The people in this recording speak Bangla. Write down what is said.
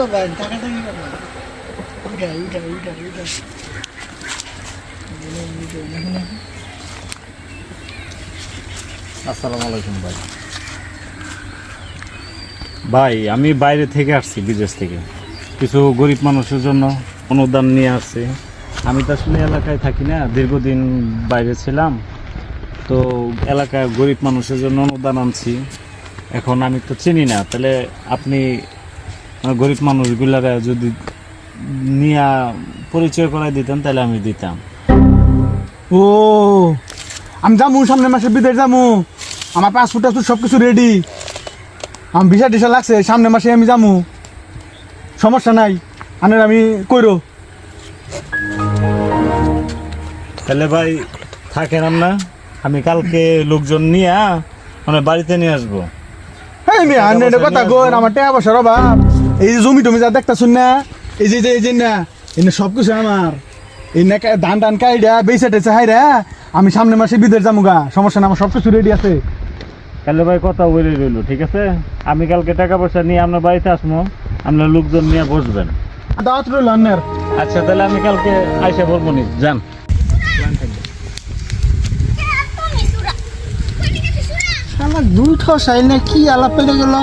করবেন, টাকাটা কি করবেন? উঠা। আসসালামু আলাইকুম ভাই। ভাই আমি বাইরে থেকে আসছি, বিদেশ থেকে কিছু গরিব মানুষের জন্য অনুদান নিয়ে আসছি। আমি তো আসলে এলাকায় থাকি না, দীর্ঘদিন বাইরে ছিলাম, তো এলাকায় গরিব মানুষের জন্য অনুদান আনছি। এখন আমি তো চিনি না, তাহলে আপনি গরিব মানুষগুলার যদি নিয়ে পরিচয় করাই দিতেন তাহলে আমি দিতাম। ও আমি যাবো সামনের মাসে বিদেশ যাবো, আমার পাসপোর্ট টাসপোর্ট সব কিছু রেডি, আমার ভিসা টিসা লাগছে, সামনের মাসে আমি যাবো, সমস্যা নাই, আনের আমি কইরো। তাহলে ভাই থাকেন না, আমি কালকে লোকজন নিয়ে মানে বাড়িতে নিয়ে আসবো। হ্যাঁ মেয়ে আনের কথা কই, আমার টাকা পয়সার অভাব, এই যে জমি টমি যা দেখতেছুন না, এই যে না এনে সব কিছু আমার, এই না ধান টান কাইডা বেসে টেসে হাইরা আমি সামনের মাসে বিদেশ যাবো গা, সমস্যা না, আমার সব কিছু রেডি আছে। তাহলে ভাই কথা বলে রইলো, ঠিক আছে? আমি কালকে টাকা পয়সা নিয়ে আপনার বাড়িতে আসবো, আপনার লোকজন নিয়ে বসবেন। দাওয়াত রইল আন্নের। আচ্ছা তাহলে আমি কালকে আইসা বলবো নি, যান। আমার দুধ চাই না কি আলাপ পেলে গেল।